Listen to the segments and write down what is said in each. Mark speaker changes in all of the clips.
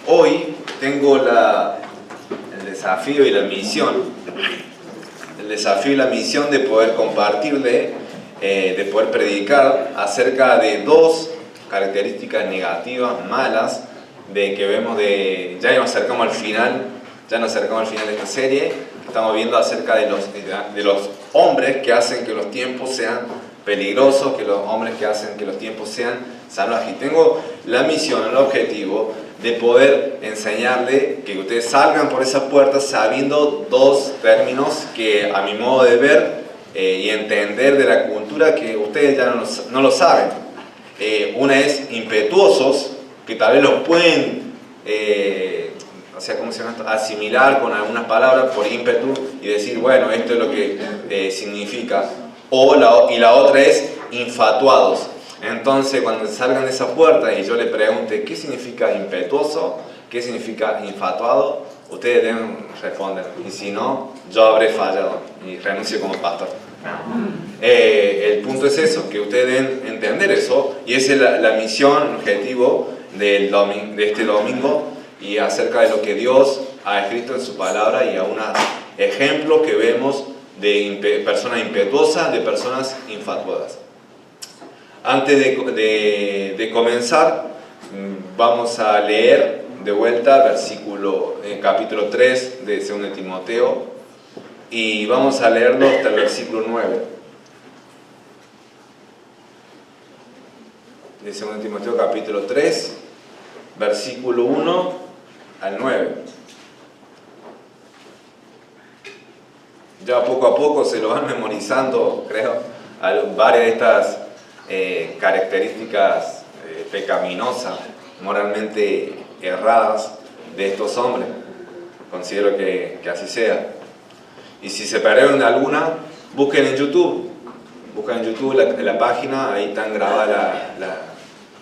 Speaker 1: Hoy tengo el desafío y la misión, de poder compartirle, de poder predicar acerca de dos características negativas, malas, de que vemos ya nos acercamos al final de esta serie, que estamos viendo acerca de los hombres que hacen que los tiempos sean peligrosos, que los hombres que hacen que los tiempos sean salvajes. Y tengo la misión, el objetivo de poder enseñarle que ustedes salgan por esa puerta sabiendo dos términos que a mi modo de ver y entender de la cultura que ustedes ya no lo saben. Una es impetuosos, que tal vez los pueden asimilar con algunas palabras por ímpetu y decir, bueno, esto es lo que significa. Y la otra es infatuados. Entonces, cuando salgan de esa puerta y yo le pregunte qué significa impetuoso, qué significa infatuado, ustedes deben responder. Y si no, yo habré fallado y renuncio como pastor. El punto es eso, que ustedes deben entender eso, y esa es la misión, el objetivo de este domingo, y acerca de lo que Dios ha escrito en su palabra y a unos ejemplos que vemos de personas impetuosas, de personas infatuadas. Antes de comenzar, vamos a leer de vuelta capítulo 3 de 2 Timoteo, y vamos a leerlo hasta el versículo 9. De 2 Timoteo capítulo 3, versículo 1 al 9. Ya poco a poco se lo van memorizando, creo, varias de estas características pecaminosas, moralmente erradas de estos hombres. Considero que así sea. Y si se perdieron alguna, busquen en YouTube la página, ahí están grabadas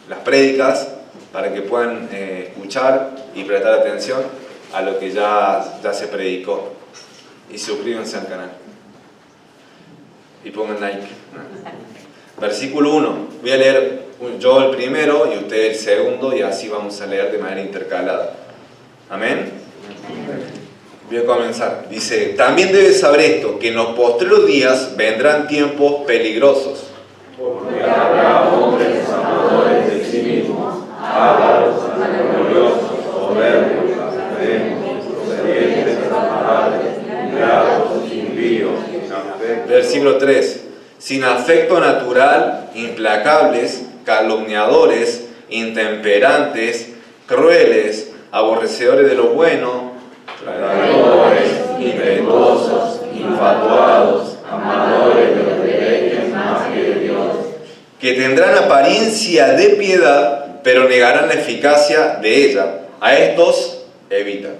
Speaker 1: las prédicas para que puedan escuchar y prestar atención a lo que ya se predicó. Y suscríbanse al canal y pongan like. Versículo 1, voy a leer yo el primero y usted el segundo, y así vamos a leer de manera intercalada. Amén. Voy a comenzar. Dice: también debes saber esto, que en los postreros días vendrán tiempos peligrosos.
Speaker 2: Porque habrá hombres amadores de sí mismos, ávaros, orgullosos, soberbios, blasfemos, procedientes de la palabra, ingratos, impíos, sin afecto.
Speaker 1: Versículo 3. Sin afecto natural, implacables, calumniadores, intemperantes, crueles, aborrecedores de lo bueno,
Speaker 2: traidores, impetuosos, infatuados, amadores de los deleites más que de Dios,
Speaker 1: que tendrán apariencia de piedad, pero negarán la eficacia de ella. A estos evita.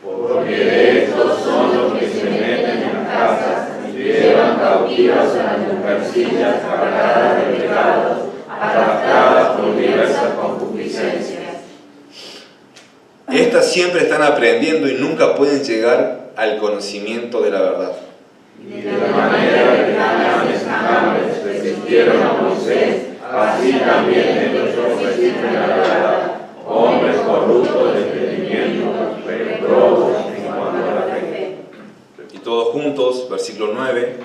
Speaker 2: porque de estos son los que se meten en las casas y llevan cautivas a las mujercillas cargadas de pecados, arrastradas por diversas concupiscencias.
Speaker 1: Estas siempre están aprendiendo y nunca pueden llegar al conocimiento de la verdad.
Speaker 2: Y de la manera que Cananes y Jambres resistieron a Moisés, así también ellos resisten a la verdad, hombres corruptos de entendimiento, reprobos en cuanto a la fe.
Speaker 1: Y todos juntos, versículo 9.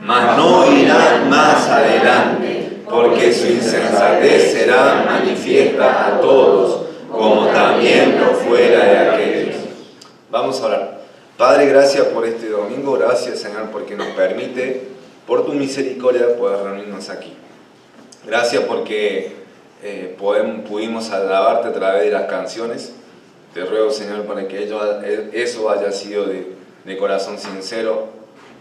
Speaker 1: Mas no irán más adelante, porque su insensatez será manifiesta a todos, como también lo fuera de aquellos. Vamos a orar. Padre, gracias por este domingo, gracias, Señor, porque nos permite, por tu misericordia, poder reunirnos aquí. Gracias porque pudimos alabarte a través de las canciones. Te ruego, Señor, para que eso haya sido de corazón sincero,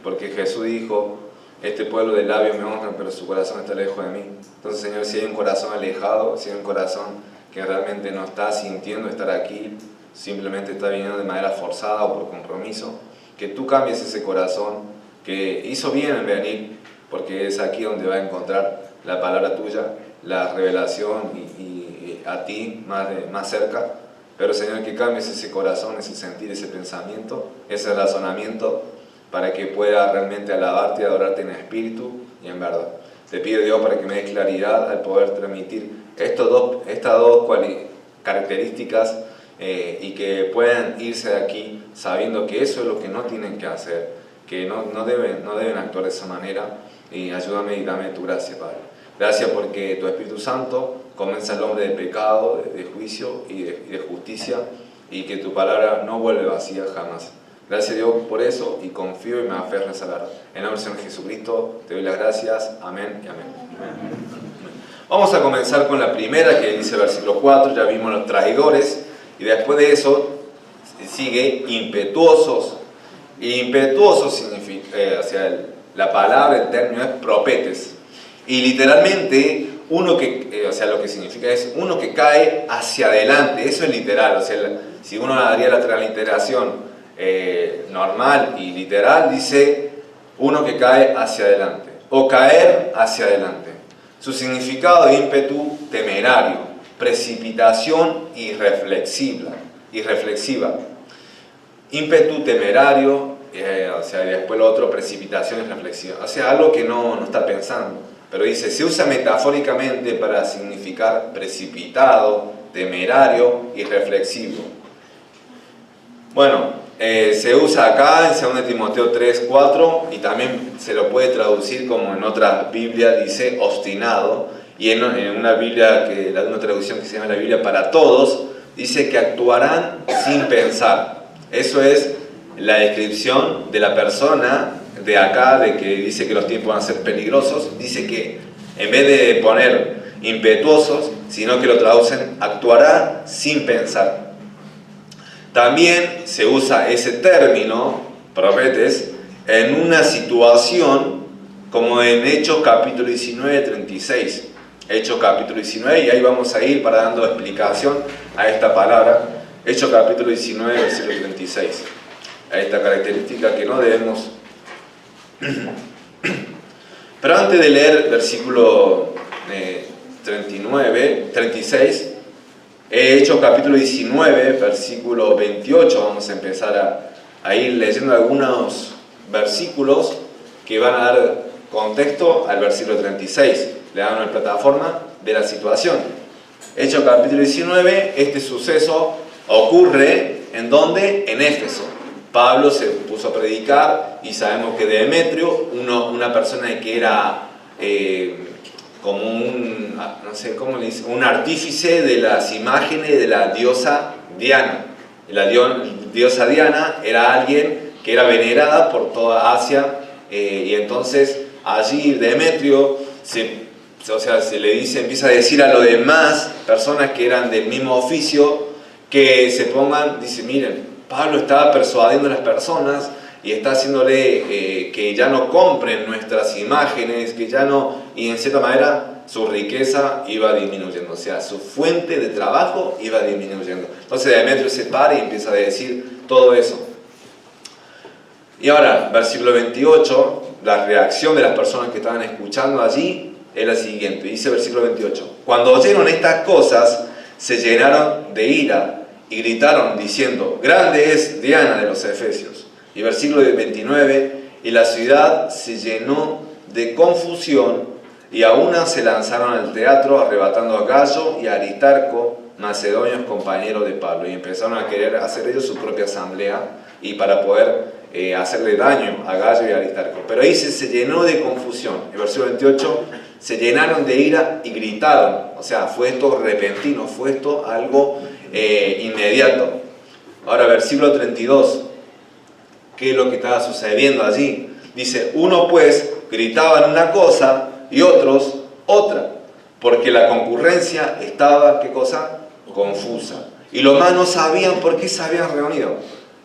Speaker 1: porque Jesús dijo: este pueblo de labios me honra, pero su corazón está lejos de mí. Entonces, Señor, si hay un corazón alejado, si hay un corazón que realmente no está sintiendo estar aquí, simplemente está viniendo de manera forzada o por compromiso, que tú cambies ese corazón que hizo bien en venir, porque es aquí donde va a encontrar la palabra tuya, la revelación y a ti más cerca. Pero, Señor, que cambies ese corazón, ese sentir, ese pensamiento, ese razonamiento, para que pueda realmente alabarte y adorarte en espíritu y en verdad. Te pido, Dios, para que me des claridad al poder transmitir estas dos características y que puedan irse de aquí sabiendo que eso es lo que no tienen que hacer, que no deben actuar de esa manera. Y ayúdame y dame tu gracia, Padre. Gracias porque tu Espíritu Santo convence al hombre de pecado, de juicio y de justicia, y que tu palabra no vuelve vacía jamás. Gracias, Dios, por eso, y confío y me aferro a esa verdad. En nombre del Señor Jesucristo te doy las gracias. Amén y amén. Vamos a comenzar con la primera, que dice el versículo 4. Ya vimos los traidores, y después de eso sigue impetuosos. Y impetuosos significa, la palabra, el término es propetes. Y literalmente, lo que significa es uno que cae hacia adelante. Eso es literal. O sea, si uno haría la transliteración normal y literal, dice uno que cae hacia adelante. O caer hacia adelante. Su significado de ímpetu, temerario, precipitación irreflexiva. Ímpetu temerario, después lo otro, precipitación irreflexiva. O sea, algo que no está pensando. Pero dice, se usa metafóricamente para significar precipitado, temerario y reflexivo. Bueno, se usa acá en 2 Timoteo 3, 4, y también se lo puede traducir como en otra Biblia, dice obstinado, y en una Biblia, una traducción que se llama la Biblia para Todos, dice que actuarán sin pensar. Eso es la descripción de la persona de acá, de que dice que los tiempos van a ser peligrosos. Dice que en vez de poner impetuosos, sino que lo traducen actuará sin pensar. También se usa ese término, propetes, en una situación como en Hechos capítulo 19, 36. Hechos capítulo 19, y ahí vamos a ir para dando explicación a esta palabra. Hechos capítulo 19, versículo 36. A esta característica que no debemos. Pero antes de leer versículo 36, Hechos capítulo 19, versículo 28, vamos a empezar a ir leyendo algunos versículos que van a dar contexto al versículo 36. Le dan una plataforma de la situación. Hechos capítulo 19, este suceso ocurre ¿en dónde? En Éfeso. Pablo se puso a predicar y sabemos que Demetrio, una persona que era como un artífice de las imágenes de la diosa Diana. La diosa Diana era alguien que era venerada por toda Asia, y entonces allí Demetrio se le dice, empieza a decir a los demás personas que eran del mismo oficio que se pongan, dice, miren, Pablo estaba persuadiendo a las personas y está haciéndole que ya no compren nuestras imágenes, y en cierta manera su riqueza iba disminuyendo, o sea, su fuente de trabajo iba disminuyendo. Entonces Demetrio se para y empieza a decir todo eso. Y ahora, versículo 28, la reacción de las personas que estaban escuchando allí es la siguiente. Dice versículo 28, cuando oyeron estas cosas, se llenaron de ira y gritaron diciendo, grande es Diana de los Efesios. Y versículo 29, y la ciudad se llenó de confusión, y a una se lanzaron al teatro arrebatando a Gayo y a Aristarco, macedonios compañeros de Pablo, y empezaron a querer hacer ellos su propia asamblea y para poder hacerle daño a Gayo y a Aristarco. Pero ahí se llenó de confusión. En versículo 28, se llenaron de ira y gritaron. O sea, fue esto repentino, fue esto algo inmediato. Ahora, versículo 32, ¿qué es lo que estaba sucediendo allí? Dice, uno pues gritaban una cosa y otros otra, porque la concurrencia estaba, ¿qué cosa? Confusa. Y los más no sabían por qué se habían reunido.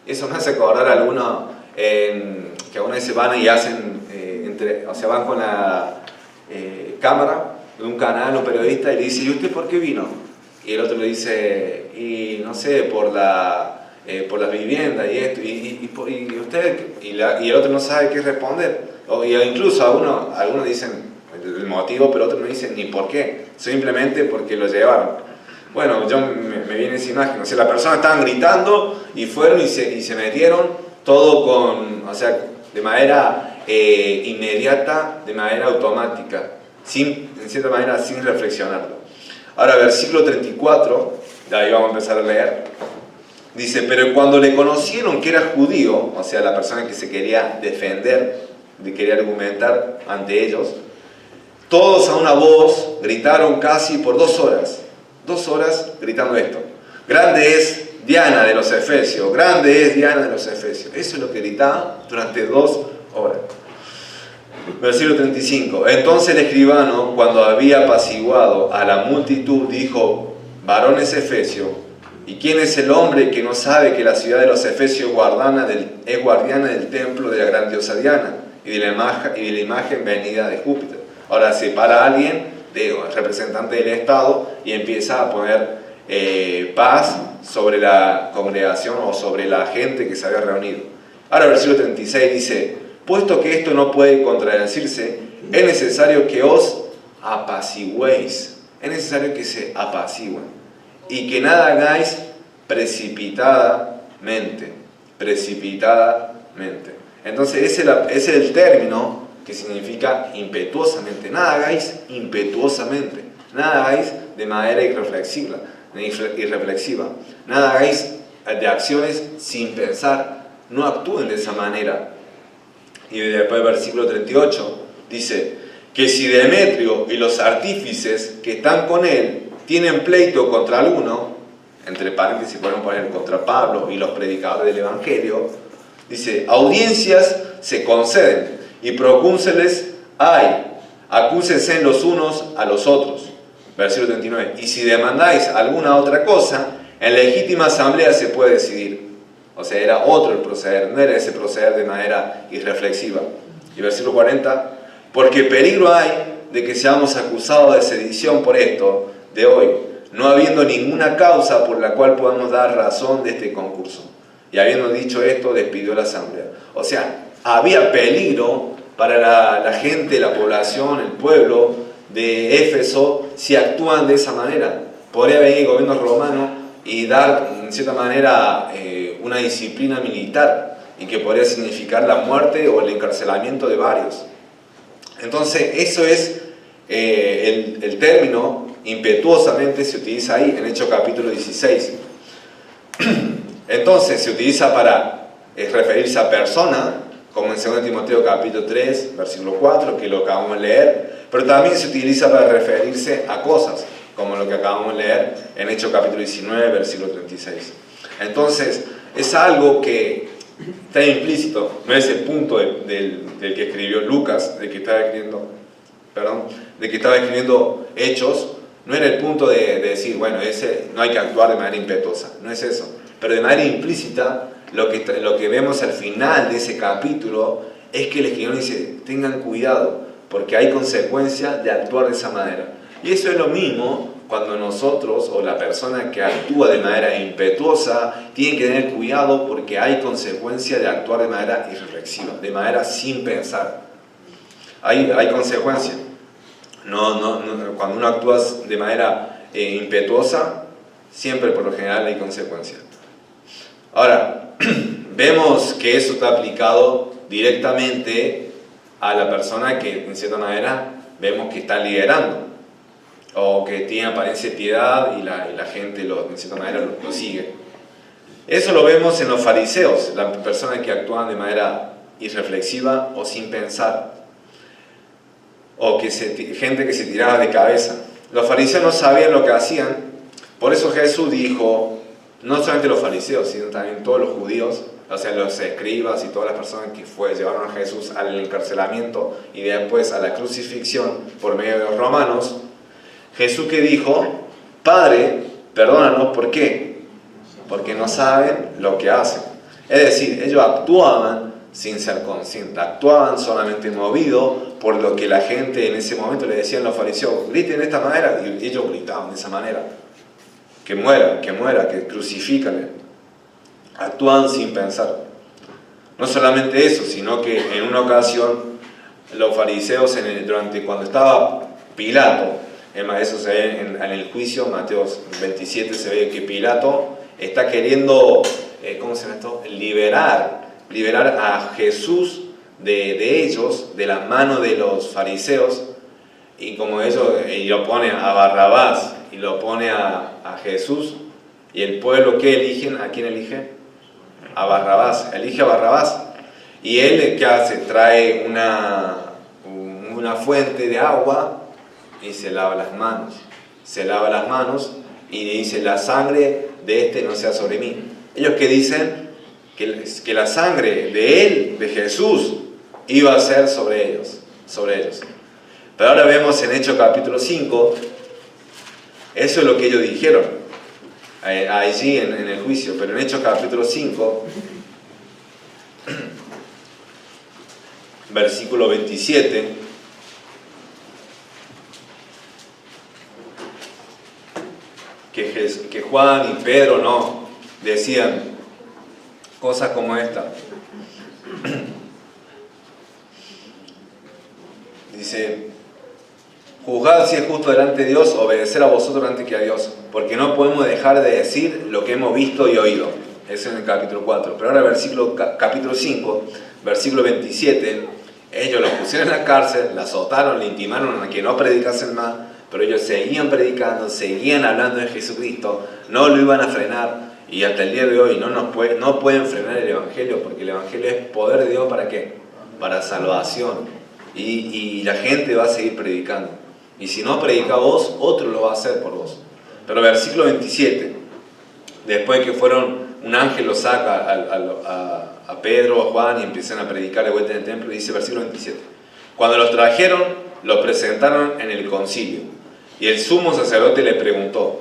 Speaker 1: Eso me hace acordar a algunos que algunas veces van y hacen, van con la cámara de un canal o periodista y le dice, ¿y usted por qué vino? Y el otro le dice, y no sé, por las viviendas y esto, y usted, y el otro no sabe qué responder. Y incluso algunos dicen el motivo, pero otros no dicen ni por qué, simplemente porque lo llevaron. Bueno, me viene esa imagen, o sea, las personas estaban gritando y fueron y se metieron todo de manera inmediata, de manera automática, en cierta manera sin reflexionarlo. Ahora, versículo 34, de ahí vamos a empezar a leer. Dice, pero cuando le conocieron que era judío, o sea, la persona que se quería defender, quería argumentar ante ellos, todos a una voz gritaron casi por 2 horas. 2 horas gritando esto. Grande es Diana de los Efesios, grande es Diana de los Efesios. Eso es lo que gritaban durante 2 horas. Versículo 35. Entonces el escribano, cuando había apaciguado a la multitud, dijo, varones efesios, ¿y quién es el hombre que no sabe que la ciudad de los Efesios es guardiana del templo de la gran diosa Diana y de la imagen venida de Júpiter? Ahora se para alguien, representante del Estado, y empieza a poner paz sobre la congregación o sobre la gente que se había reunido. Ahora versículo 36 dice, puesto que esto no puede contradecirse, es necesario que os apaciguéis. Es necesario que se apacigüen. Y que nada hagáis precipitadamente. Precipitadamente. Entonces ese es el término que significa impetuosamente. Nada hagáis impetuosamente. Nada hagáis de manera irreflexiva. Nada hagáis de acciones sin pensar. No actúen de esa manera. Y después el versículo 38 dice que si Demetrio y los artífices que están con él tienen pleito contra alguno, entre paréntesis podemos poner contra Pablo y los predicadores del Evangelio, dice, audiencias se conceden y procúnseles hay, acúsense los unos a los otros. Versículo 39, y si demandáis alguna otra cosa, en legítima asamblea se puede decidir. O sea, era otro el proceder, no era ese proceder de manera irreflexiva. Y versículo 40, porque peligro hay de que seamos acusados de sedición por esto de hoy, no habiendo ninguna causa por la cual podamos dar razón de este concurso. Y habiendo dicho esto, despidió la asamblea. O sea, había peligro para la gente, la población, el pueblo de Éfeso si actúan de esa manera. Podría venir el gobierno romano y dar, en cierta manera, una disciplina militar y que podría significar la muerte o el encarcelamiento de varios. Entonces, eso es el término impetuosamente se utiliza ahí en Hechos capítulo 16. Entonces, se utiliza para referirse a persona, como en 2 Timoteo capítulo 3, versículo 4, que lo acabamos de leer, pero también se utiliza para referirse a cosas, como lo que acabamos de leer en Hechos capítulo 19, versículo 36. Entonces, es algo que está implícito, no es el punto del que escribió Lucas, de que estaba escribiendo Hechos, no era el punto de decir, bueno, no hay que actuar de manera impetuosa, no es eso, pero de manera implícita, lo que vemos al final de ese capítulo es que el escritor dice, tengan cuidado, porque hay consecuencias de actuar de esa manera. Y eso es lo mismo cuando nosotros o la persona que actúa de manera impetuosa tiene que tener cuidado porque hay consecuencias de actuar de manera irreflexiva, de manera sin pensar. Hay consecuencias. Cuando uno actúa de manera impetuosa, siempre por lo general hay consecuencias. Ahora, vemos que eso está aplicado directamente a la persona que en cierta manera vemos que está liderando o que tiene apariencia de piedad y la gente en cierta manera lo sigue. Eso lo vemos en los fariseos, las personas que actúan de manera irreflexiva o sin pensar, o gente que se tiraba de cabeza. Los fariseos no sabían lo que hacían, por eso Jesús dijo, no solamente los fariseos, sino también todos los judíos, o sea, los escribas y todas las personas que llevaron a Jesús al encarcelamiento y después a la crucifixión por medio de los romanos. Jesús que dijo, Padre, perdónanos, ¿por qué? Porque no saben lo que hacen. Es decir, ellos actuaban sin ser conscientes, actuaban solamente movidos por lo que la gente en ese momento le decían a los fariseos, griten de esta manera, y ellos gritaban de esa manera. Que muera, que crucifícale. Actúan sin pensar. No solamente eso, sino que en una ocasión los fariseos, cuando estaba Pilato, eso se ve en el juicio, Mateo 27 se ve que Pilato está queriendo, liberar a Jesús de ellos, de la mano de los fariseos, y como ellos, y lo pone a Barrabás y lo pone a Jesús, Y el pueblo, ¿qué eligen? ¿A quién elige? A Barrabás. Elige a Barrabás. Y él, ¿qué hace? Trae una fuente de agua y se lava las manos. Se lava las manos y dice, la sangre de este no sea sobre mí. Ellos que dicen que la sangre de él, de Jesús, iba a ser sobre ellos. Pero ahora vemos en Hechos capítulo 5, eso es lo que ellos dijeron allí en el juicio. Pero en Hechos capítulo 5, versículo 27, que Juan y Pedro no decían cosas como esta. Dice, juzgad si es justo delante de Dios obedecer a vosotros antes que a Dios, porque no podemos dejar de decir lo que hemos visto y oído. Eso en el capítulo 4. Pero ahora capítulo 5, versículo 27, ellos los pusieron en la cárcel, la azotaron, le intimaron a que no predicasen más, pero ellos seguían predicando, seguían hablando de Jesucristo, no lo iban a frenar, y hasta el día de hoy no pueden frenar el Evangelio, porque el Evangelio es poder de Dios, ¿para qué? Para salvación, y la gente va a seguir predicando, y si no predica vos, otro lo va a hacer por vos. Pero versículo 27, después que un ángel lo saca a Pedro, a Juan, y empiezan a predicar de vuelta en el templo, dice versículo 27, cuando los trajeron, los presentaron en el concilio. Y el sumo sacerdote le preguntó,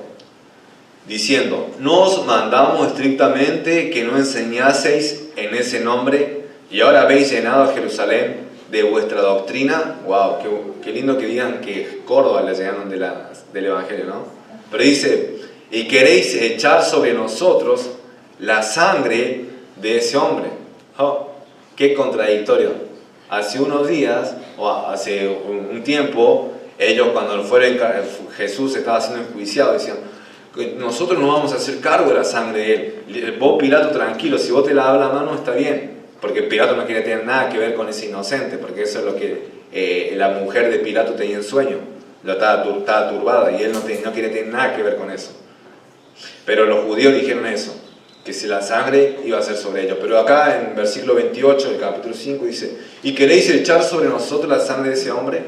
Speaker 1: diciendo, ¿no os mandamos estrictamente que no enseñaseis en ese nombre? Y ahora habéis llenado a Jerusalén de vuestra doctrina. Wow, qué lindo que digan que Córdoba le llenaron del Evangelio, ¿no? Pero dice, y queréis echar sobre nosotros la sangre de ese hombre. Oh, qué contradictorio. Hace unos días, o hace un tiempo, ellos cuando Jesús estaba siendo enjuiciado, decían, nosotros no vamos a hacer cargo de la sangre de él. Vos, Pilato, tranquilo, si vos te lavas la mano está bien, porque Pilato no quería tener nada que ver con ese inocente, porque eso es lo que la mujer de Pilato tenía en sueño, estaba turbada, y él no quería tener nada que ver con eso. Pero los judíos dijeron eso, que si la sangre iba a ser sobre ellos. Pero acá en versículo 28 del capítulo 5 dice, ¿y queréis echar sobre nosotros la sangre de ese hombre?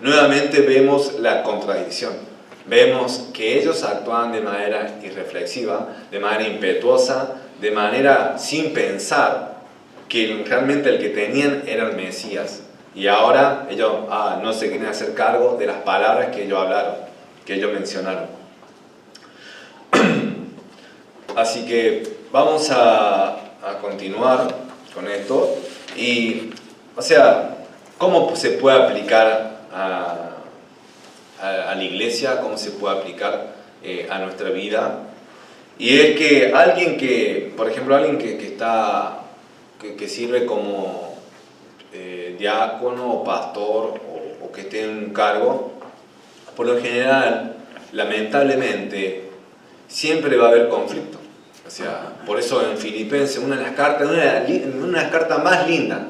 Speaker 1: Nuevamente vemos la contradicción. Vemos que ellos actuaban de manera irreflexiva, de manera impetuosa, de manera sin pensar que realmente el que tenían era el Mesías. Y ahora ellos no se quieren hacer cargo de las palabras que ellos hablaron, que ellos mencionaron. Así que vamos a continuar con esto. Y, ¿cómo se puede aplicar a la iglesia? ¿Cómo se puede aplicar a nuestra vida? Y es que alguien que, por ejemplo, alguien que sirve como diácono o pastor o que esté en un cargo, por lo general, lamentablemente, siempre va a haber conflicto. Por eso en Filipenses, una de las cartas más lindas.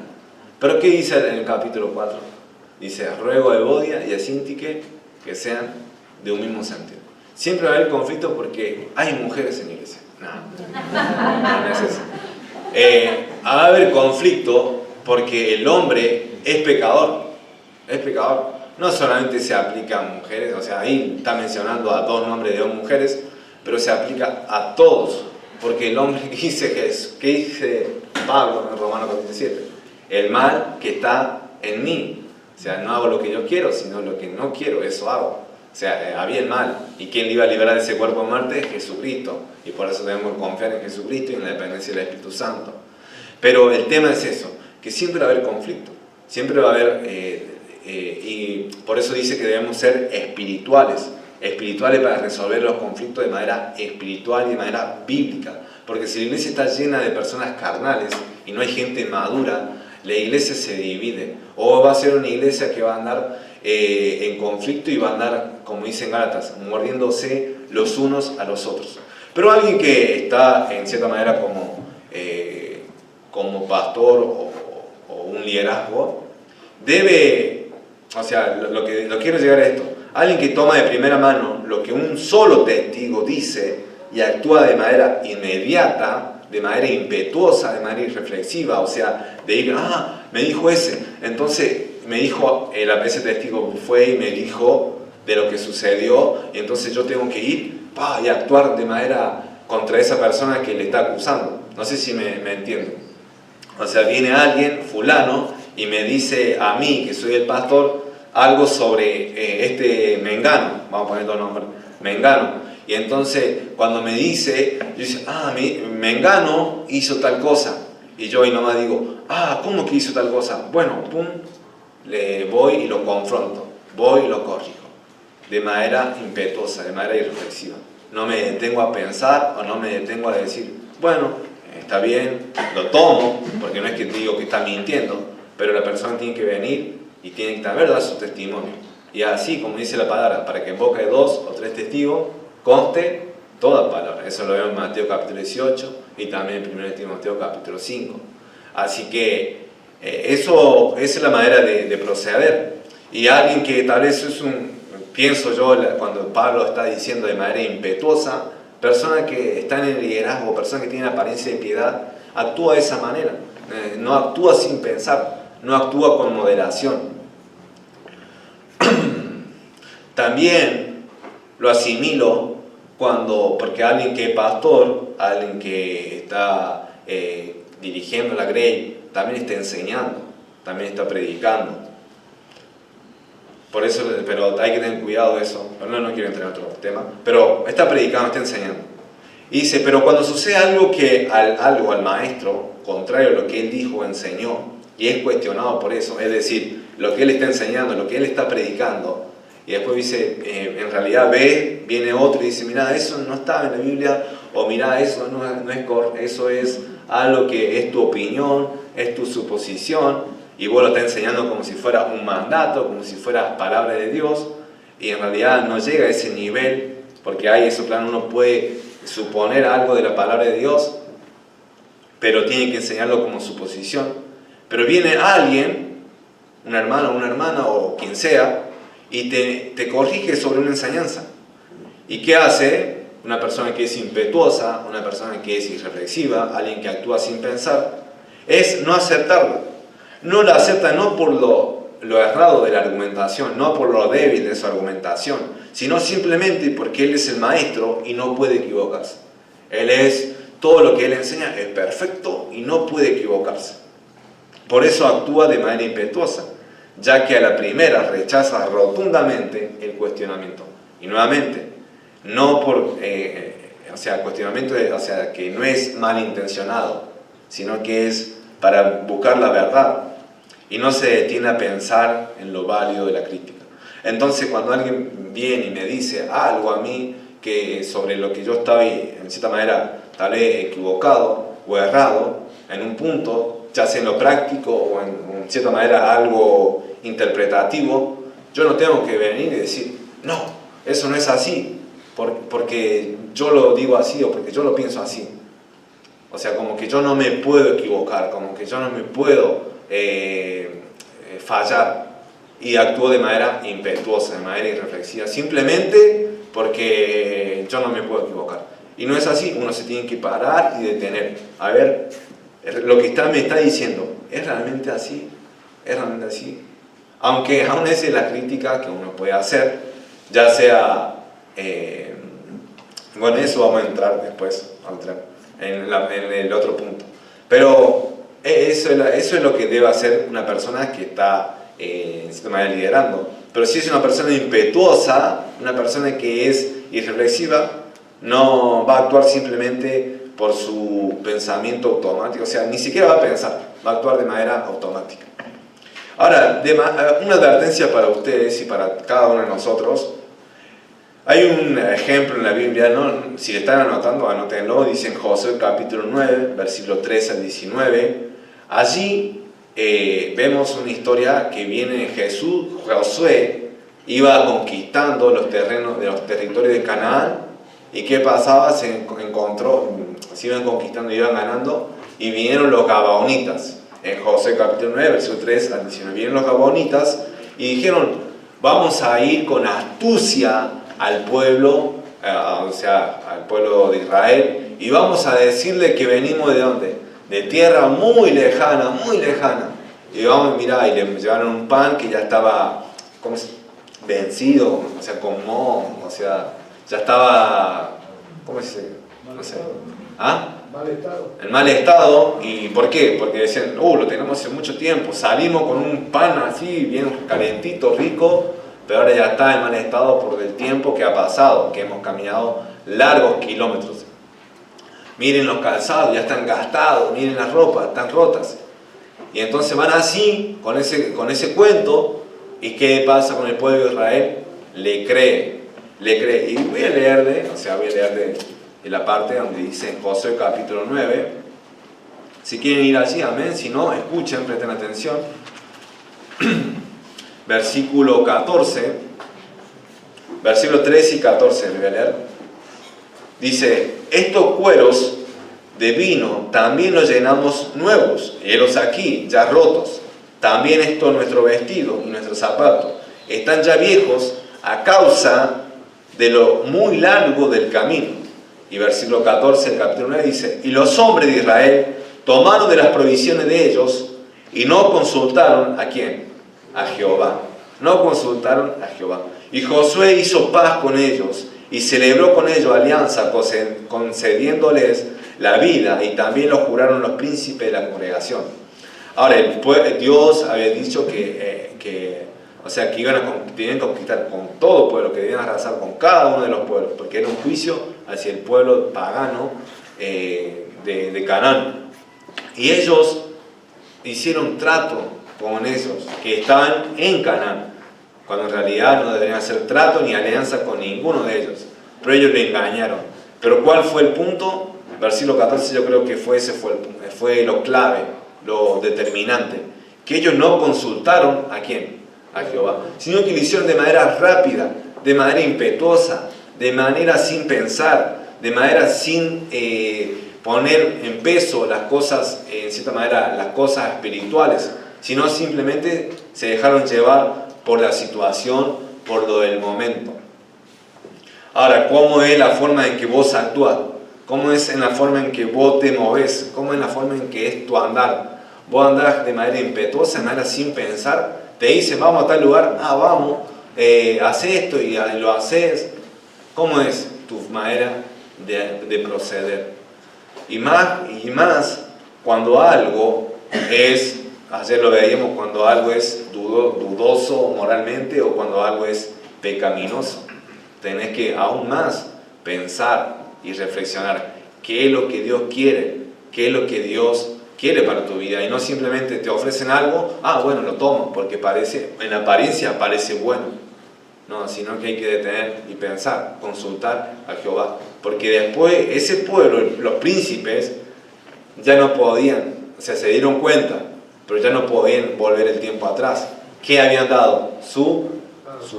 Speaker 1: Pero ¿qué dice en el capítulo 4? Dice, ruego a Evodia y a Síntique que sean de un mismo sentido. Siempre va a haber conflicto porque hay mujeres en la iglesia. No es eso. Va a haber conflicto porque el hombre es pecador. Es pecador. No solamente se aplica a mujeres, ahí está mencionando a dos nombres de dos mujeres, pero se aplica a todos. Porque el hombre, ¿qué dice Pablo en Romanos 17? El mal que está en mí. No hago lo que yo quiero, sino lo que no quiero, eso hago. Había el mal. ¿Y quién le iba a liberar de ese cuerpo de muerte? Jesucristo. Y por eso debemos confiar en Jesucristo y en la dependencia del Espíritu Santo. Pero el tema es eso, que siempre va a haber conflicto. Siempre va a haber, y por eso dice que debemos ser espirituales para resolver los conflictos de manera espiritual y de manera bíblica. Porque si la iglesia está llena de personas carnales y no hay gente madura, la iglesia se divide. O va a ser una iglesia que va a andar en conflicto y va a andar, como dicen Gálatas, mordiéndose los unos a los otros. Pero alguien que está en cierta manera como pastor o un liderazgo, debe, lo que quiero llegar a esto, alguien que toma de primera mano lo que un solo testigo dice, y actúa de manera inmediata, de manera impetuosa, de manera irreflexiva, o sea, de ir, me dijo ese, entonces me dijo, ese testigo fue y me dijo de lo que sucedió, y entonces yo tengo que ir y actuar de manera contra esa persona que le está acusando. No sé si me entiendo. O sea, viene alguien, fulano, y me dice a mí, que soy el pastor, algo sobre este Mengano, vamos a poner otro nombre, Mengano. Y entonces, cuando me dice, yo digo, Mengano hizo tal cosa. Y yo ahí nomás digo, ¿cómo que hizo tal cosa? Bueno, pum, le voy y lo confronto, voy y lo corrijo. De manera impetuosa, de manera irreflexiva. No me detengo a pensar o no me detengo a decir, bueno, está bien, lo tomo, porque no es que te digo que está mintiendo, pero la persona tiene que venir y tiene que saber dar su testimonio. Y así, como dice la palabra, para que en boca de 2 o 3 testigos conste toda palabra. Eso lo vemos en Mateo capítulo 18 y también en 1 Timoteo capítulo 5. Así que esa es la manera de proceder. Y alguien que tal vez pienso yo, cuando Pablo está diciendo de manera impetuosa, personas que están en el liderazgo, personas que tienen apariencia de piedad, actúa de esa manera. No actúa sin pensar, no actúa con moderación. También lo asimilo porque alguien que es pastor, alguien que está dirigiendo la grey, también está enseñando, también está predicando. Por eso, pero hay que tener cuidado de eso. No quiero entrar en otro tema. Pero está predicando, está enseñando. Y dice, pero cuando sucede algo al maestro, contrario a lo que él dijo o enseñó, y es cuestionado por eso, es decir, lo que él está enseñando, lo que él está predicando, y después dice, en realidad viene otro y dice, mira, eso no estaba en la Biblia, o mira, eso no es correcto, eso es algo que es tu opinión, es tu suposición, y vos lo estás enseñando como si fuera un mandato, como si fuera palabra de Dios, y en realidad no llega a ese nivel, porque hay eso, claro, uno puede suponer algo de la palabra de Dios, pero tiene que enseñarlo como suposición. Pero viene alguien, un hermano o una hermana, o quien sea, y te corrige sobre una enseñanza. ¿Y qué hace? Una persona que es impetuosa, una persona que es irreflexiva, alguien que actúa sin pensar, es no aceptarlo. No la acepta no por lo errado de la argumentación, no por lo débil de su argumentación, sino simplemente porque él es el maestro y no puede equivocarse. Todo lo que él enseña es perfecto y no puede equivocarse. Por eso actúa de manera impetuosa, ya que a la primera rechaza rotundamente el cuestionamiento. Y nuevamente, cuestionamiento que no es malintencionado, sino que es para buscar la verdad. Y no se detiene a pensar en lo válido de la crítica. Entonces, cuando alguien viene y me dice algo a mí sobre lo que yo estaba, en cierta manera, tal vez equivocado o errado, en un punto, ya sea en lo práctico o en cierta manera algo interpretativo, yo no tengo que venir y decir, no, eso no es así, porque yo lo digo así o porque yo lo pienso así. O sea, como que yo no me puedo equivocar, como que yo no me puedo fallar, y actúo de manera impetuosa, de manera irreflexiva, simplemente porque yo no me puedo equivocar. Y no es así, uno se tiene que parar y detener. A ver, lo que me está diciendo, ¿es realmente así? ¿Es realmente así? Aunque aún esa es la crítica que uno puede hacer, ya sea... bueno, eso vamos a entrar después, en el otro punto. Pero eso es lo que debe hacer una persona que está en cierta manera liderando. Pero si es una persona impetuosa, una persona que es irreflexiva, no va a actuar simplemente por su pensamiento automático, o sea, ni siquiera va a pensar, va a actuar de manera automática. Ahora, una advertencia para ustedes y para cada uno de nosotros. Hay un ejemplo en la Biblia, ¿no? Si le están anotando, anótenlo, dice en Josué capítulo 9, versículo 13 al 19. Allí vemos una historia que viene en Josué iba conquistando los terrenos de los territorios de Canaán, y ¿qué pasaba? Se iban conquistando, iban ganando, y vinieron los gabaonitas. En Josué capítulo 9, versículo 3 al 19, vinieron los gabaonitas y dijeron, vamos a ir con astucia al pueblo o sea, al pueblo de Israel, y vamos a decirle que venimos de ¿dónde? De tierra muy lejana, muy lejana. Y vamos a mirar, y le llevaron un pan que ya estaba vencido, o sea, con moho, o sea, ya estaba, ¿cómo se dice? No sé. ¿Ah?
Speaker 3: Mal estado.
Speaker 1: En mal estado. ¿Y por qué? Porque decían, lo tenemos hace mucho tiempo, salimos con un pan así, bien calentito, rico, pero ahora ya está en mal estado por el tiempo que ha pasado, que hemos caminado largos kilómetros. Miren los calzados, ya están gastados, miren las ropas, están rotas. Y entonces van así, con ese cuento, ¿y qué pasa con el pueblo de Israel? Le cree. Y voy a leerle de la parte donde dice en Josué capítulo 9. Si quieren ir allí, amén. Si no, escuchen, presten atención. Versículo 14. Versículo 13 y 14, le voy a leer. Dice, estos cueros de vino también los llenamos nuevos, y helos aquí, ya rotos. También esto nuestro vestido y nuestros zapatos están ya viejos a causa de lo muy largo del camino. Y versículo 14 del capítulo 9 dice, y los hombres de Israel tomaron de las provisiones de ellos y no consultaron ¿a quién? A Jehová. No consultaron a Jehová. Y Josué hizo paz con ellos y celebró con ellos alianza, concediéndoles la vida, y también lo juraron los príncipes de la congregación. Ahora, Dios había dicho que tenían que conquistar con todo pueblo, que debían arrasar con cada uno de los pueblos, porque era un juicio hacia el pueblo pagano de Canaán. Y ellos hicieron trato con esos que estaban en Canaán, cuando en realidad no deberían hacer trato ni alianza con ninguno de ellos, pero ellos le engañaron. Pero ¿cuál fue el punto? Versículo 14 yo creo que fue lo clave, lo determinante, que ellos no consultaron ¿a quién? A Jehová, sino que lo hicieron de manera rápida, de manera impetuosa, de manera sin pensar, de manera sin poner en peso las cosas, en cierta manera, las cosas espirituales, sino simplemente se dejaron llevar por la situación, por lo del momento. Ahora, ¿cómo es la forma en que vos actúas? ¿Cómo es en la forma en que vos te moves? ¿Cómo es la forma en que es tu andar? Vos andás de manera impetuosa, de manera sin pensar. Te dicen, vamos a tal lugar, vamos, haz esto y lo haces. ¿Cómo es tu manera de proceder? Y más cuando algo es, ayer lo veíamos, cuando algo es dudoso moralmente o cuando algo es pecaminoso. Tenés que aún más pensar y reflexionar qué es lo que Dios quiere, qué es lo que Dios quiere para tu vida, y no simplemente te ofrecen algo, bueno, lo tomo porque en apariencia parece bueno. No, sino que hay que detener y pensar, consultar a Jehová, porque después ese pueblo, los príncipes, ya no podían, o sea, se dieron cuenta, pero ya no podían volver el tiempo atrás. ¿Qué habían dado? Su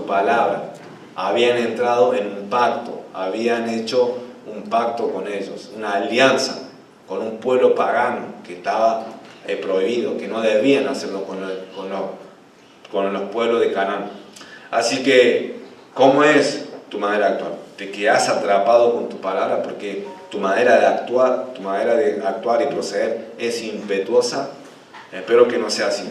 Speaker 1: palabra. Habían entrado en un pacto, habían hecho un pacto con ellos, una alianza con un pueblo pagano que estaba prohibido, que no debían hacerlo con los pueblos de Canaán. Así que, ¿cómo es tu manera de actuar? Te quedas atrapado con tu palabra porque tu manera de actuar y proceder es impetuosa. Espero que no sea así.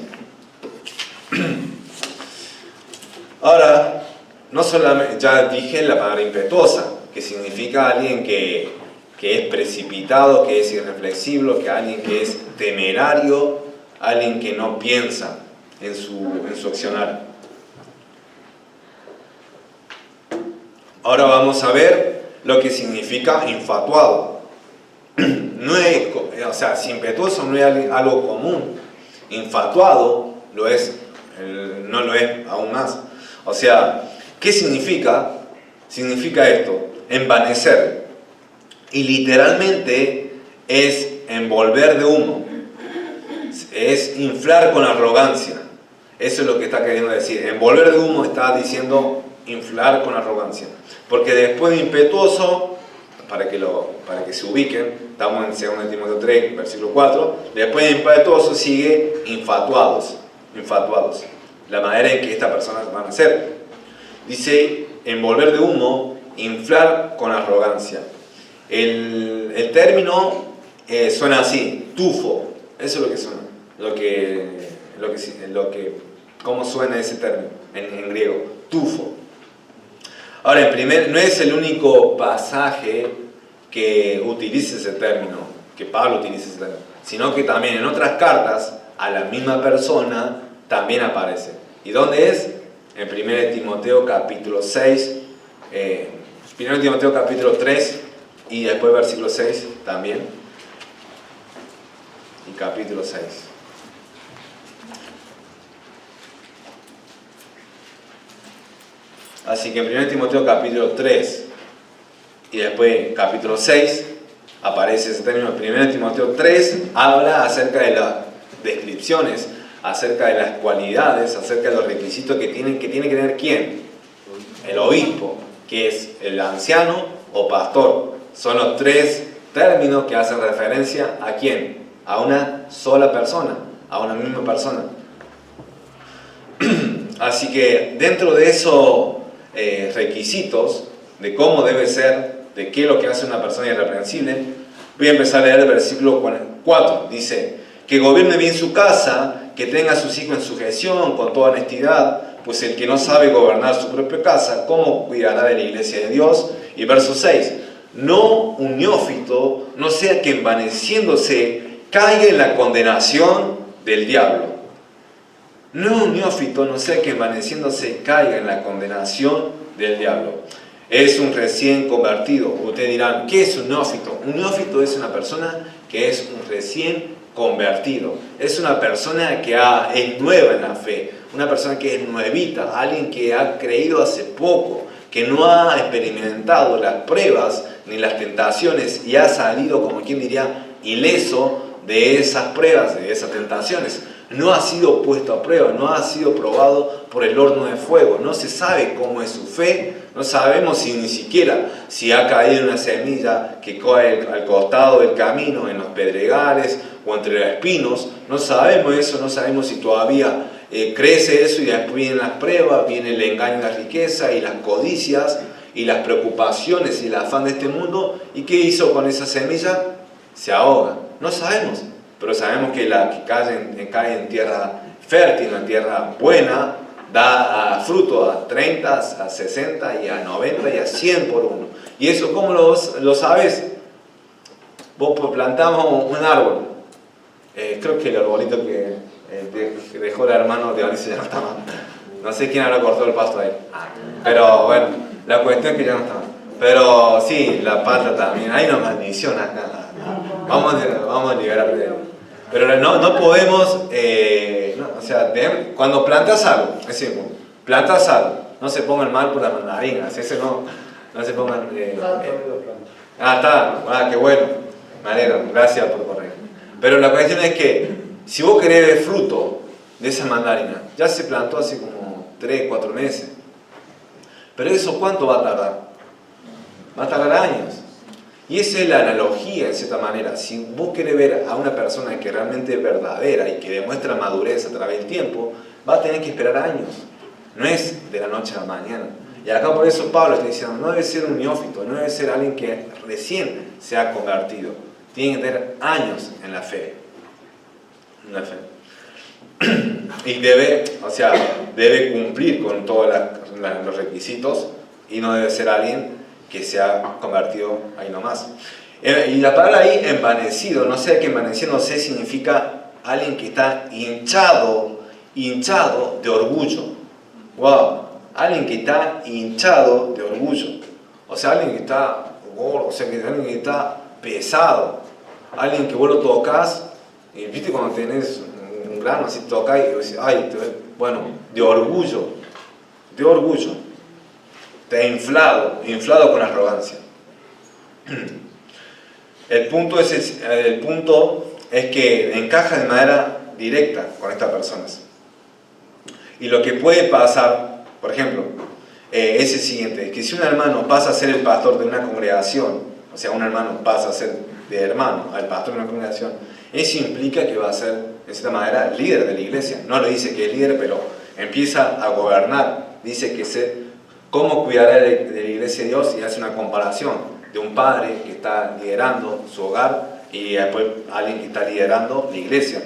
Speaker 1: Ahora, no solamente, ya dije la palabra impetuosa, que significa alguien que es precipitado, que es irreflexivo, que alguien que es temerario, alguien que no piensa en su accionar. Ahora vamos a ver lo que significa infatuado. No es, o sea, si impetuoso no es algo común, infatuado lo es, no lo es aún más. O sea, ¿qué significa? Significa esto, envanecer. Y literalmente es envolver de humo, es inflar con arrogancia. Eso es lo que está queriendo decir. Envolver de humo está diciendo inflar con arrogancia. Porque después de impetuoso, para que se ubiquen, estamos en 2 Timoteo 3, versículo 4, después de impetuoso sigue infatuados. La manera en que estas personas van a ser. Dice envolver de humo inflar con arrogancia. El término suena así, tufo. Eso es lo que suena. ¿Cómo suena ese término en griego? Tufo. Ahora, no es el único pasaje que utiliza ese término, que Pablo utiliza ese término, sino que también en otras cartas a la misma persona también aparece. ¿Y dónde es? En 1 Timoteo capítulo 6, 1 Timoteo capítulo 3 y después versículo 6 también, y capítulo 6. Así que en 1 Timoteo capítulo 3 y después capítulo 6 aparece ese término. 1 Timoteo 3 habla acerca de las descripciones, acerca de las cualidades, acerca de los requisitos que tiene que tener ¿quién? El obispo, que es el anciano o pastor. Son los tres términos que hacen referencia ¿a quién? A una sola persona, a una misma persona. Así que dentro de esos requisitos de cómo debe ser, de qué es lo que hace una persona irreprensible, voy a empezar a leer el versículo 4. Dice, que gobierne bien su casa, que tenga a sus hijos en sujeción con toda honestidad, pues el que no sabe gobernar su propia casa, ¿cómo cuidará de la iglesia de Dios? Y verso 6, no un neófito, no sea que envaneciéndose caiga en la condenación del diablo. No un neófito, no sea que envaneciéndose caiga en la condenación del diablo. Es un recién convertido. Ustedes dirán, ¿qué es un neófito? Un neófito es una persona que es un recién convertido. Es una persona que es nueva en la fe. Una persona que es nuevita. Alguien que ha creído hace poco. Que no ha experimentado las pruebas ni las tentaciones y ha salido, como quien diría, ileso de esas pruebas, de esas tentaciones. No ha sido puesto a prueba, no ha sido probado por el horno de fuego. No se sabe cómo es su fe, no sabemos ni siquiera si ha caído una semilla que cae al costado del camino, en los pedregales o entre los espinos. No sabemos eso, no sabemos si todavía crece eso y después vienen las pruebas, viene el engaño y la riqueza y las codicias y las preocupaciones y el afán de este mundo. ¿Y qué hizo con esa semilla? Se ahoga. No sabemos. Pero sabemos que la que cae en tierra fértil, en tierra buena, da fruto a 30, a 60 y a 90 y a 100 por uno. ¿Y eso cómo lo sabes? Vos plantamos un árbol. Creo que el arbolito que dejó el hermano de Alicia ya no estaba. No sé quién habrá cortado el pasto ahí. Pero bueno, la cuestión es que ya no estaba. Pero sí, la pata también. Hay una maldición acá. Vamos a liberar de él. Pero no podemos, cuando plantas algo, es decir, plantas algo, no se pongan mal por las mandarinas, ese no se pongan... qué bueno, me alegro, gracias por corregir. Pero la cuestión es que, si vos querés ver fruto de esa mandarina, ya se plantó hace como 3, 4 meses, pero eso ¿cuánto va a tardar? Va a tardar años. Y esa es la analogía, de cierta manera. Si vos querés ver a una persona que realmente es verdadera y que demuestra madurez a través del tiempo, va a tener que esperar años. No es de la noche a la mañana. Y acá por eso Pablo está diciendo, no debe ser un neófito, no debe ser alguien que recién se ha convertido. Tiene que tener años en la fe. Y debe cumplir con todos los requisitos y no debe ser alguien que se ha convertido ahí nomás. Y la palabra ahí, envanecido, no sé qué envaneciéndose significa alguien que está hinchado de orgullo. Wow, alguien que está hinchado de orgullo. O sea, alguien que está gordo, o sea, alguien que está pesado. Alguien que vos lo tocas, y viste cuando tenés un grano así, tocas y decís, de orgullo. Está inflado con arrogancia. El punto es que encaja de manera directa con estas personas. Y lo que puede pasar, por ejemplo, es el siguiente, que si un hermano pasa a ser el pastor de una congregación, o sea, un hermano pasa a ser de hermano al pastor de una congregación, eso implica que va a ser, de cierta manera, líder de la iglesia. No lo dice que es líder, pero empieza a gobernar. Dice que ¿Cómo cuidará de la iglesia de Dios? Y hace una comparación de un padre que está liderando su hogar y después alguien que está liderando la iglesia,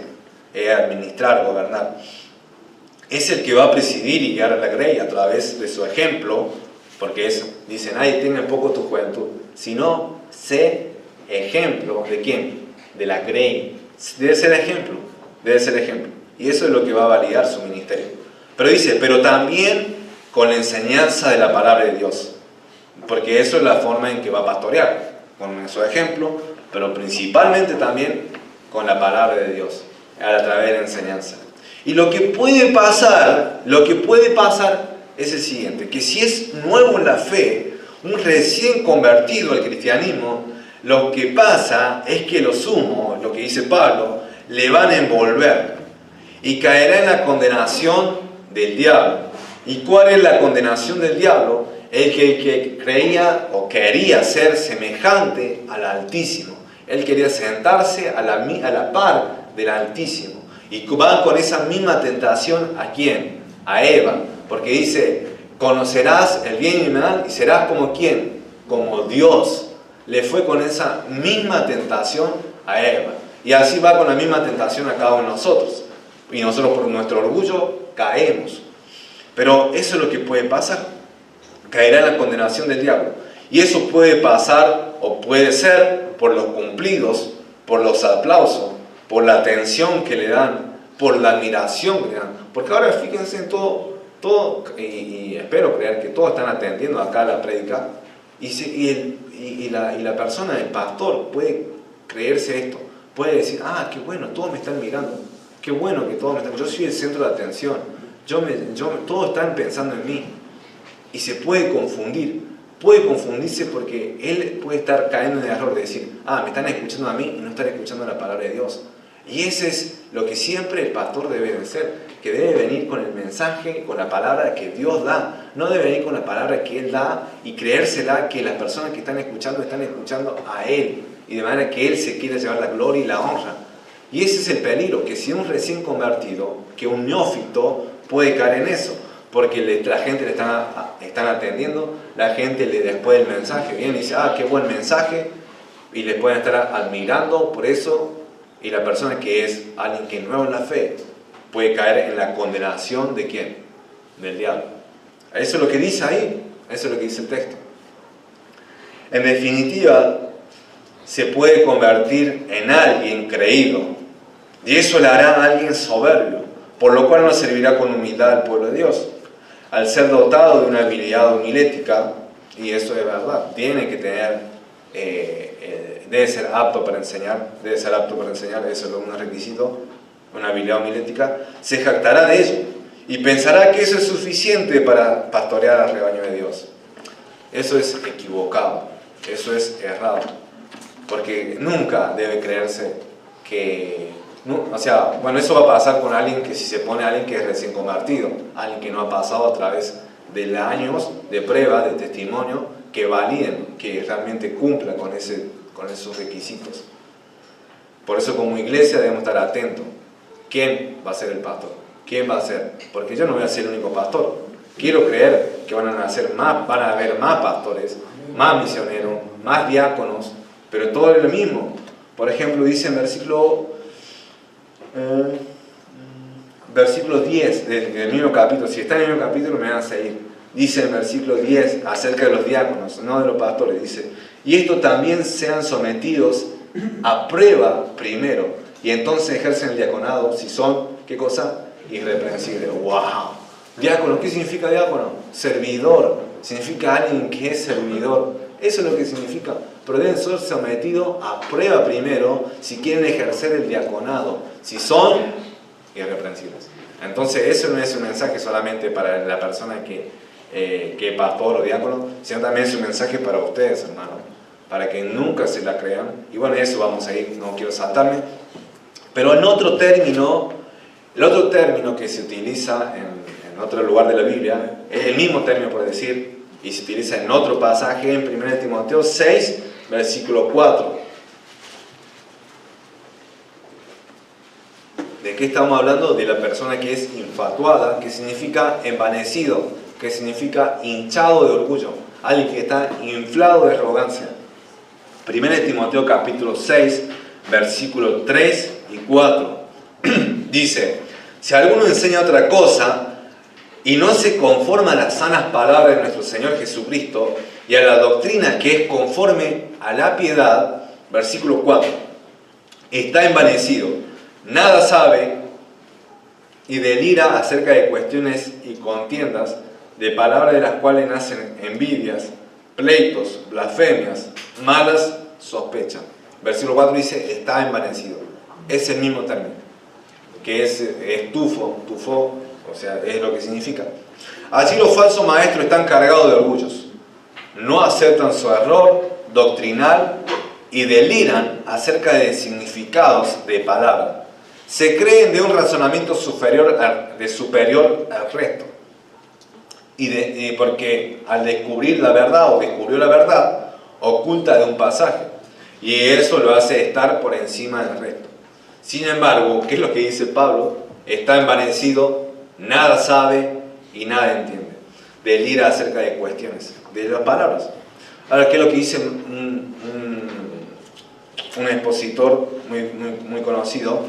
Speaker 1: administrar, gobernar. Es el que va a presidir y guiar a la grey a través de su ejemplo, porque dice, nadie tenga en poco tu juventud, sino sé ejemplo de quién, de la grey. Debe ser ejemplo. Y eso es lo que va a validar su ministerio. Pero dice, pero también con la enseñanza de la palabra de Dios, porque eso es la forma en que va a pastorear, con su ejemplo, pero principalmente también con la palabra de Dios, a través de la enseñanza. Y lo que puede pasar es el siguiente, que si es nuevo en la fe, un recién convertido al cristianismo, lo que pasa es que los humos, lo que dice Pablo, le van a envolver y caerá en la condenación del diablo. ¿Y cuál es la condenación del diablo? El que creía o quería ser semejante al Altísimo. Él quería sentarse a la par del Altísimo. Y van con esa misma tentación ¿a quién? A Eva. Porque dice, conocerás el bien y el mal y serás como ¿quién? Como Dios. Le fue con esa misma tentación a Eva. Y así va con la misma tentación a cada uno de nosotros. Y nosotros por nuestro orgullo caemos. Pero eso es lo que puede pasar. Caerá en la condenación del diablo. Y eso puede pasar o puede ser por los cumplidos, por los aplausos, por la atención que le dan, por la admiración que le dan. Porque ahora fíjense en todo y espero creer que todos están atendiendo acá a la prédica. Y la persona, el pastor, puede creerse esto. Puede decir, qué bueno, todos me están mirando. Qué bueno que todos me están mirando. Yo soy el centro de atención. Todos están pensando en mí. Y se puede confundir. Puede confundirse porque él puede estar cayendo en el error de decir, me están escuchando a mí y no están escuchando la palabra de Dios. Y ese es lo que siempre el pastor debe de ser, que debe venir con el mensaje, con la palabra que Dios da. No debe venir con la palabra que Él da y creérsela que las personas que están escuchando a Él. Y de manera que Él se quiere llevar la gloria y la honra. Y ese es el peligro, que si un recién convertido, que un neófito puede caer en eso. Porque la gente le están atendiendo, la gente después del mensaje viene y dice, qué buen mensaje, y le pueden estar admirando por eso, y la persona que es alguien que es nuevo en la fe, puede caer en la condenación ¿de quién? Del diablo. Eso es lo que dice ahí, eso es lo que dice el texto. En definitiva, se puede convertir en alguien creído, y eso le hará a alguien soberbio, por lo cual no servirá con humildad al pueblo de Dios. Al ser dotado de una habilidad homilética, y eso es verdad, tiene que tener, debe ser apto para enseñar, eso es un requisito, una habilidad homilética, se jactará de ello y pensará que eso es suficiente para pastorear al rebaño de Dios. Eso es equivocado, eso es errado, porque nunca debe creerse que... eso va a pasar con alguien que si se pone alguien que es recién convertido, alguien que no ha pasado a través de años de prueba, de testimonio, que validen, que realmente cumpla con esos requisitos. Por eso como iglesia debemos estar atentos. ¿Quién va a ser el pastor? ¿Quién va a ser? Porque yo no voy a ser el único pastor. Quiero creer que van a haber más pastores, más misioneros, más diáconos, pero todo es lo mismo. Por ejemplo, dice en versículo 10 del mismo capítulo, si está en el mismo capítulo me van a seguir, dice en versículo 10 acerca de los diáconos, no de los pastores, dice, y estos también sean sometidos a prueba primero, y entonces ejercen el diaconado si son, ¿qué cosa? Irreprensibles. ¡Wow! Diácono, ¿qué significa diácono? Servidor, significa alguien que es servidor, eso es lo que significa. Pero deben ser sometidos a prueba primero si quieren ejercer el diaconado, si son irreprensibles. Entonces eso no es un mensaje solamente para la persona que es pastor o diácono, sino también es un mensaje para ustedes, hermanos, para que nunca se la crean. Y bueno, eso vamos a ir, no quiero saltarme. Pero en otro término, el otro término que se utiliza en otro lugar de la Biblia, es el mismo término por decir, y se utiliza en otro pasaje, en 1 Timoteo 6, versículo 4. ¿De qué estamos hablando? De la persona que es infatuada, que significa envanecido, que significa hinchado de orgullo, alguien que está inflado de arrogancia. 1 Timoteo capítulo 6, versículos 3 y 4. Dice, si alguno enseña otra cosa y no se conforma a las sanas palabras de nuestro Señor Jesucristo y a la doctrina que es conforme a la piedad, versículo 4, está envanecido, nada sabe y delira acerca de cuestiones y contiendas, de palabras de las cuales nacen envidias, pleitos, blasfemias, malas sospechas. Versículo 4 dice, está envanecido. Es el mismo término, que es tufo, o sea, es lo que significa. Así los falsos maestros están cargados de orgullos. No aceptan su error doctrinal y deliran acerca de significados de palabras. Se creen de un razonamiento superior al resto. Y porque al descubrir la verdad o descubrió la verdad, oculta de un pasaje. Y eso lo hace estar por encima del resto. Sin embargo, ¿qué es lo que dice Pablo? Está envanecido, nada sabe y nada entiende. Delira acerca de cuestiones, de las palabras. Ahora, ¿qué es lo que dice un expositor muy conocido?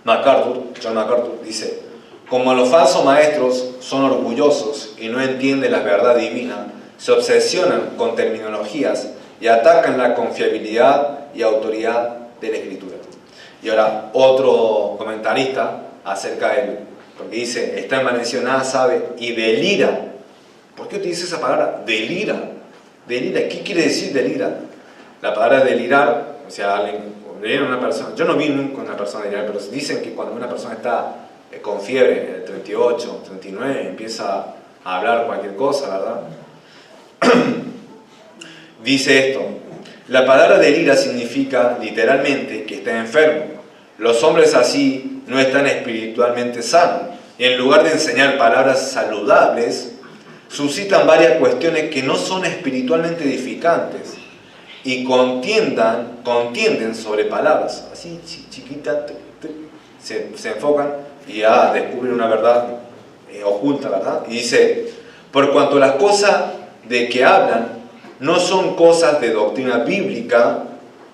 Speaker 1: John MacArthur, dice, como los falsos maestros son orgullosos y no entienden la verdad divina, se obsesionan con terminologías y atacan la confiabilidad y autoridad de la Escritura. Y ahora otro comentarista acerca de él, porque dice, está envanecido, nada sabe y delira. ¿Por qué utiliza esa palabra? Delira. ¿Qué quiere decir delira? La palabra delirar, o sea, una persona, yo no vi nunca una persona delirar, pero dicen que cuando una persona está con fiebre, 38, 39, empieza a hablar cualquier cosa, ¿verdad? Dice esto, la palabra delira significa literalmente que está enfermo. Los hombres así no están espiritualmente sanos y en lugar de enseñar palabras saludables, suscitan varias cuestiones que no son espiritualmente edificantes y contienden sobre palabras, así chiquitas, se enfocan y descubren una verdad oculta, ¿verdad? Y dice, por cuanto las cosas de que hablan no son cosas de doctrina bíblica,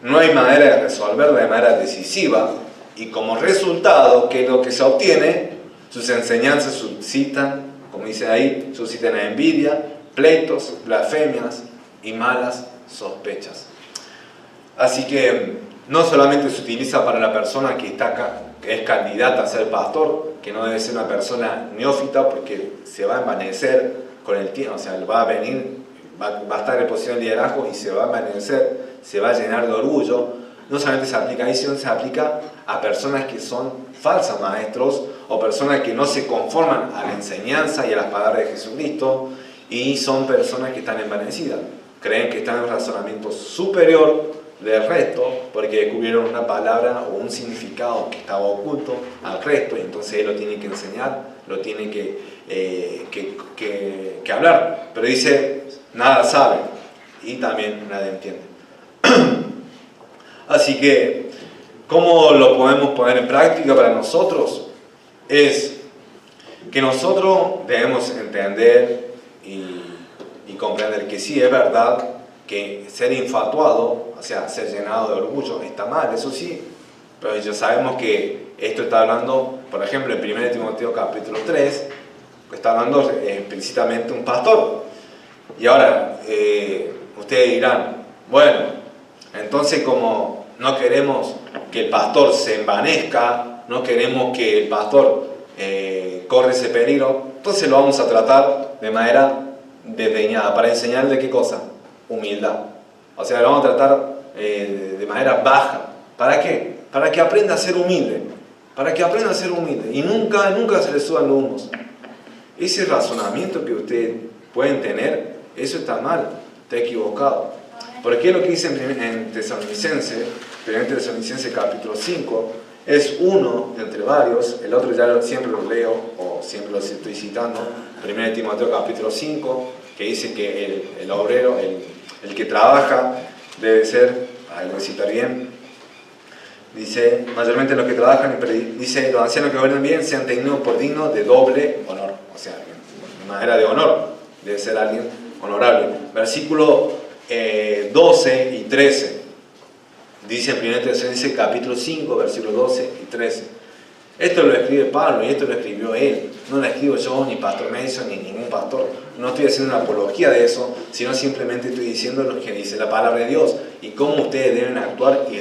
Speaker 1: no hay manera de resolverla de manera decisiva, y como resultado, ¿qué es lo que se obtiene? Sus enseñanzas suscitan, como dice ahí, suscitan envidia, pleitos, blasfemias y malas sospechas. Así que no solamente se utiliza para la persona que está acá, que es candidata a ser pastor, que no debe ser una persona neófita porque se va a envanecer con el tiempo, o sea, va a venir, va a estar en posición de liderazgo y se va a envanecer, se va a llenar de orgullo. No solamente se aplica ahí, sino se aplica a personas que son falsos maestros o personas que no se conforman a la enseñanza y a las palabras de Jesucristo y son personas que están envanecidas. Creen que están en un razonamiento superior del resto porque descubrieron una palabra o un significado que estaba oculto al resto y entonces él lo tiene que enseñar, lo tiene que hablar. Pero dice, nada sabe y también nada entiende. Así que, ¿cómo lo podemos poner en práctica para nosotros? Es que nosotros debemos entender y comprender que sí, es verdad que ser infatuado, o sea, ser llenado de orgullo, está mal, eso sí, pero ya sabemos que esto está hablando, por ejemplo, en 1 Timoteo capítulo 3, está hablando explícitamente un pastor. Y ahora, ustedes dirán, bueno, entonces como no queremos que el pastor se envanezca, no queremos que el pastor corre ese peligro, entonces lo vamos a tratar de manera desdeñada, para enseñarle qué cosa, humildad. O sea, lo vamos a tratar de manera baja. ¿Para qué? Para que aprenda a ser humilde. Para que aprenda a ser humilde. Y nunca se le suban los humos. Ese razonamiento que ustedes pueden tener, eso está mal, está equivocado. Porque es lo que dice en Tesalonicenses, 1 Tesalonicenses capítulo 5, es uno de entre varios, el otro ya siempre lo leo, o siempre lo estoy citando, 1 Timoteo capítulo 5, que dice que el obrero, el que trabaja, debe ser, lo voy a citar bien, dice, mayormente los que trabajan, dice, los ancianos que gobiernan bien sean tenidos por dignos de doble honor. O sea, manera de honor, debe ser alguien honorable. Versículo 12 y 13, dice en 1 Tesalonicenses capítulo 5, versículos 12 y 13. Esto lo escribe Pablo y esto lo escribió él. No lo escribo yo, ni Pastor Mason, ni ningún pastor. No estoy haciendo una apología de eso, sino simplemente estoy diciendo lo que dice la palabra de Dios y cómo ustedes deben actuar y